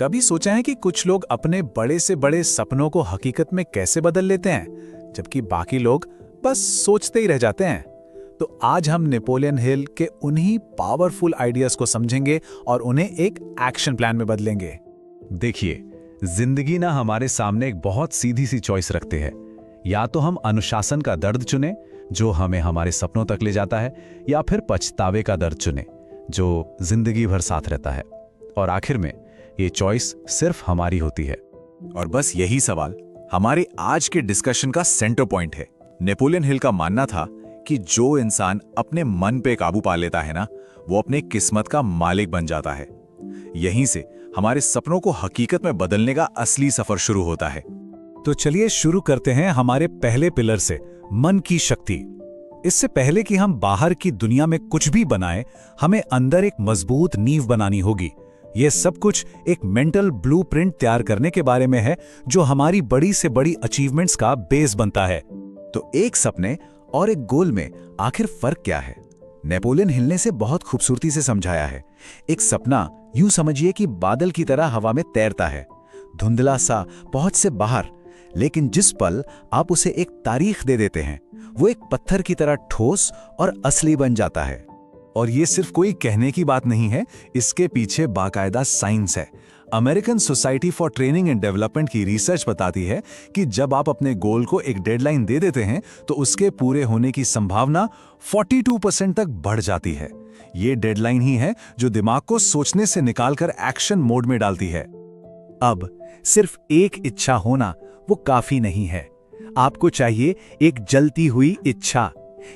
कभी सोचा है कि कुछ लोग अपने बड़े से बड़े सपनों को हकीकत में कैसे बदल लेते हैं, जबकि बाकी लोग बस सोचते ही रह जाते हैं। तो आज हम नेपोलियन हिल के उन्हीं पावरफुल आइडियाज को समझेंगे और उन्हें एक एक्शन प्लान में बदलेंगे। देखिए, जिंदगी ना हमारे सामने एक बहुत सीधी सी चॉइस रखते हैं। या तो हम अनुशासन का दर्द चुने जो हमें हमारे सपनों तक ले जाता है, या फिर पछतावे का दर्द चुने जो जिंदगी भर साथ रहता है। और आखिर में ये चॉइस सिर्फ हमारी होती है। और बस यही सवाल हमारे आज के डिस्कशन का सेंटर पॉइंट है। नेपोलियन हिल का मानना था कि जो इंसान अपने मन पे काबू पा लेता है ना, वो अपने किस्मत का मालिक बन जाता है। यहीं से हमारे सपनों को हकीकत में बदलने का असली सफर शुरू होता है। तो चलिए शुरू करते हैं हमारे पहले पिलर से, मन की शक्ति। इससे पहले कि हम बाहर की दुनिया में कुछ भी बनाएं, हमें अंदर एक मजबूत नींव बनानी होगी। यह सब कुछ एक मेंटल ब्लूप्रिंट तैयार करने के बारे में है, जो हमारी बड़ी से बड़ी अचीवमेंट्स का बेस बनता है। तो एक सपने और एक गोल में आखिर फर्क क्या है? नेपोलियन हिल ने इसे बहुत खूबसूरती से समझाया है। एक सपना यूं समझिए कि बादल की तरह हवा में तैरता है, धुंधला सा, पहुंच से बाहर। लेकिन जिस पल आप उसे एक तारीख दे देते हैं, वो एक पत्थर की तरह ठोस और असली बन जाता है। और ये सिर्फ कोई कहने की बात नहीं है, इसके पीछे बाकायदा साइंस है। American society for training and development की रिसर्च बताती है कि जब आप अपने गोल को एक डेडलाइन दे देते हैं, तो उसके पूरे होने की संभावना 42% तक बढ़ जाती है। ये डेडलाइन ही है जो दिमाग को सोचने से निकालकर एक्शन मोड में डालती है। अब सिर्फ एक इच्छा होना वो काफी नहीं है। आपको चाहिए एक जलती हुई इच्छा।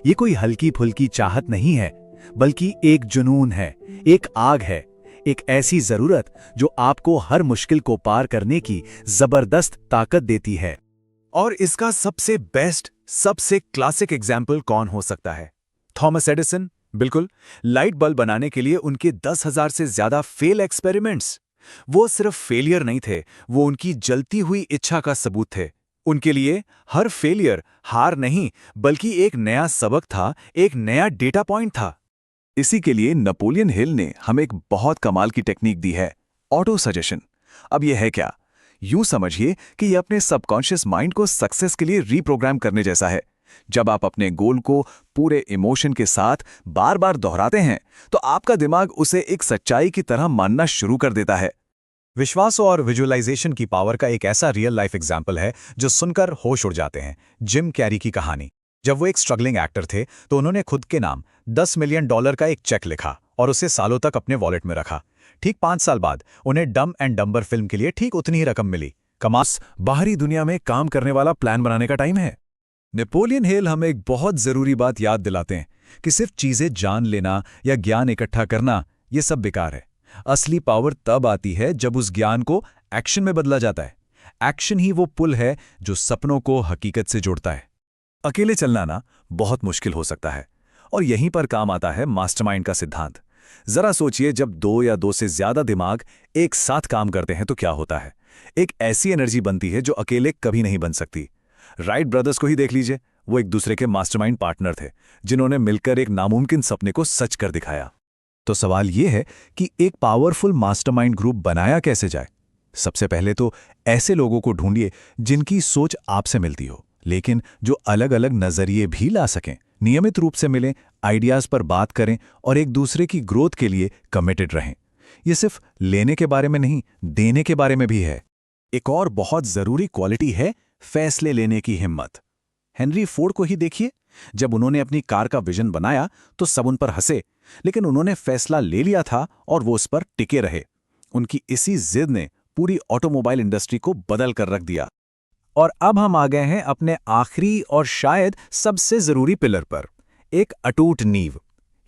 ये कोई हल्की फुल्की चाहत नहीं है, बल्कि एक जुनून है, एक आग है, एक ऐसी जरूरत जो आपको हर मुश्किल को पार करने की जबरदस्त ताकत देती है। और इसका सबसे बेस्ट, सबसे क्लासिक एग्जाम्पल कौन हो सकता है? Thomas Edison. बिल्कुल, लाइट बल्ब बनाने के लिए उनके 10,000 से ज्यादा फेल एक्सपेरिमेंट्स। वो सिर्फ फेलियर नहीं थे, वो उनकी जलती हुई इच्छा का सबूत थे। उनके लिए हर फेलियर हार नहीं, बल्कि एक नया सबक था, एक नया डेटा पॉइंट था। इसी के लिए नेपोलियन हिल ने हमें एक बहुत कमाल की टेक्निक दी है, ऑटो सजेशन। अब यह है क्या? यूं समझिए कि यह अपने सबकॉन्शियस माइंड को सक्सेस के लिए रीप्रोग्राम करने जैसा है। जब आप अपने गोल को पूरे इमोशन के साथ बार बार दोहराते हैं, तो आपका दिमाग उसे एक सच्चाई की तरह मानना शुरू कर देता है। विश्वास और विजुअलाइजेशन की पावर का एक ऐसा रियल लाइफ एग्जाम्पल है जो सुनकर होश उड़ जाते हैं। जिम कैरी की कहानी। जब वो एक स्ट्रगलिंग एक्टर थे, तो उन्होंने खुद के नाम $10 मिलियन का एक चेक लिखा और उसे सालों तक अपने वॉलेट में रखा। ठीक 5 साल बाद उन्हें डम एंड डम्बर फिल्म के लिए ठीक उतनी ही रकम मिली। कमास, बाहरी दुनिया में काम करने वाला प्लान बनाने का टाइम है। नेपोलियन हिल हमें एक बहुत जरूरी बात याद दिलाते हैं कि सिर्फ चीजें जान लेना या ज्ञान इकट्ठा करना, ये सब बेकार है। असली पावर तब आती है जब उस ज्ञान को एक्शन में बदला जाता है। एक्शन ही वो पुल है जो सपनों को हकीकत से जोड़ता है। अकेले चलना ना बहुत मुश्किल हो सकता है, और यहीं पर काम आता है मास्टरमाइंड का सिद्धांत। जरा सोचिए, जब 2 या 2 से ज्यादा दिमाग एक साथ काम करते हैं तो क्या होता है? एक ऐसी एनर्जी बनती है जो अकेले कभी नहीं बन सकती। राइट ब्रदर्स को ही देख लीजिए, वो एक दूसरे के मास्टरमाइंड पार्टनर थे, जिन्होंने मिलकर एक नामुमकिन सपने को सच कर दिखाया। तो सवाल यह है कि एक पावरफुल मास्टरमाइंड ग्रुप बनाया कैसे जाए? सबसे पहले तो ऐसे लोगों को ढूंढिए जिनकी सोच आपसे मिलती हो, लेकिन जो अलग अलग नजरिए भी ला सकें। नियमित रूप से मिलें, आइडियाज पर बात करें और एक दूसरे की ग्रोथ के लिए कमिटेड रहें। ये सिर्फ लेने के बारे में नहीं, देने के बारे में भी है। एक और बहुत जरूरी क्वालिटी है फैसले लेने की हिम्मत। हेनरी फोर्ड को ही देखिए, जब उन्होंने अपनी कार का विजन बनाया तो सब उन पर हंसे, लेकिन उन्होंने फैसला ले लिया था और वो उस पर टिके रहे। उनकी इसी जिद ने पूरी ऑटोमोबाइल इंडस्ट्री को बदल कर रख दिया। और अब हम आ गए हैं अपने आखिरी और शायद सबसे जरूरी पिलर पर, एक अटूट नींव।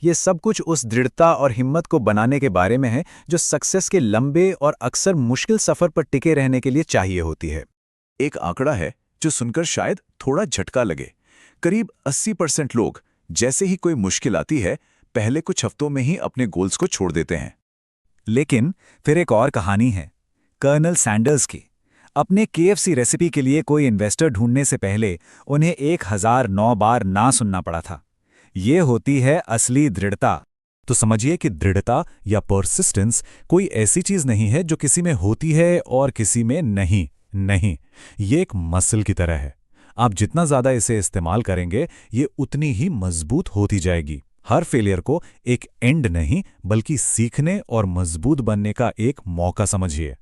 ये सब कुछ उस दृढ़ता और हिम्मत को बनाने के बारे में है जो सक्सेस के लंबे और अक्सर मुश्किल सफर पर टिके रहने के लिए चाहिए होती है। एक आंकड़ा है जो सुनकर शायद थोड़ा झटका लगे। करीब 80% लोग जैसे ही कोई मुश्किल आती है, पहले कुछ हफ्तों में ही अपने गोल्स को छोड़ देते हैं। लेकिन फिर एक और कहानी है, कर्नल सैंडर्स की। अपने KFC रेसिपी के लिए कोई इन्वेस्टर ढूंढने से पहले उन्हें 1009 बार ना सुनना पड़ा था। ये होती है असली दृढ़ता। तो समझिए कि दृढ़ता या परसिस्टेंस कोई ऐसी चीज नहीं है जो किसी में होती है और किसी में नहीं। नहीं, ये एक मसल की तरह है। आप जितना ज्यादा इसे इस्तेमाल करेंगे, ये उतनी ही मजबूत होती जाएगी। हर फेलियर को एक एंड नहीं, बल्कि सीखने और मजबूत बनने का एक मौका समझिए।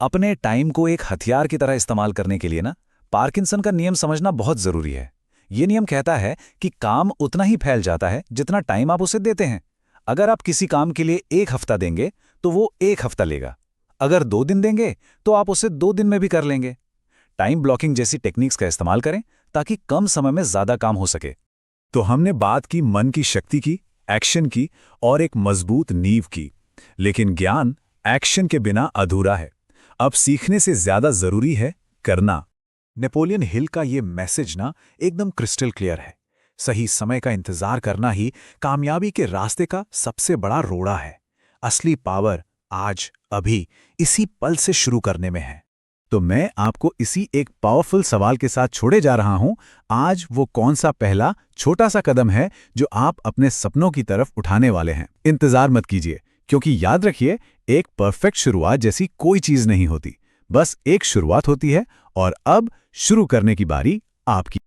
अपने टाइम को एक हथियार की तरह इस्तेमाल करने के लिए ना, पार्किंसन का नियम समझना बहुत जरूरी है। ये नियम कहता है कि काम उतना ही फैल जाता है जितना टाइम आप उसे देते हैं। अगर आप किसी काम के लिए 1 हफ्ता देंगे तो वो 1 हफ्ता लेगा। अगर 2 दिन देंगे तो आप उसे 2 दिन में भी कर लेंगे। टाइम ब्लॉकिंग जैसी टेक्निक्स का इस्तेमाल करें ताकि कम समय में ज्यादा काम हो सके। तो हमने बात की मन की शक्ति की, एक्शन की और एक मजबूत नींव की। लेकिन ज्ञान एक्शन के बिना अधूरा है। अब सीखने से ज्यादा जरूरी है करना। नेपोलियन हिल का ये मैसेज ना एकदम क्रिस्टल क्लियर है। सही समय का इंतजार करना ही कामयाबी के रास्ते का सबसे बड़ा रोड़ा है। असली पावर आज, अभी, इसी पल से शुरू करने में है। तो मैं आपको इसी एक पावरफुल सवाल के साथ छोड़े जा रहा हूं। आज वो कौन सा पहला छोटा सा कदम है जो आप अपने सपनों की तरफ उठाने वाले हैं? इंतजार मत कीजिए, क्योंकि याद रखिए, एक परफेक्ट शुरुआत जैसी कोई चीज नहीं होती। बस एक शुरुआत होती है और अब शुरू करने की बारी आपकी।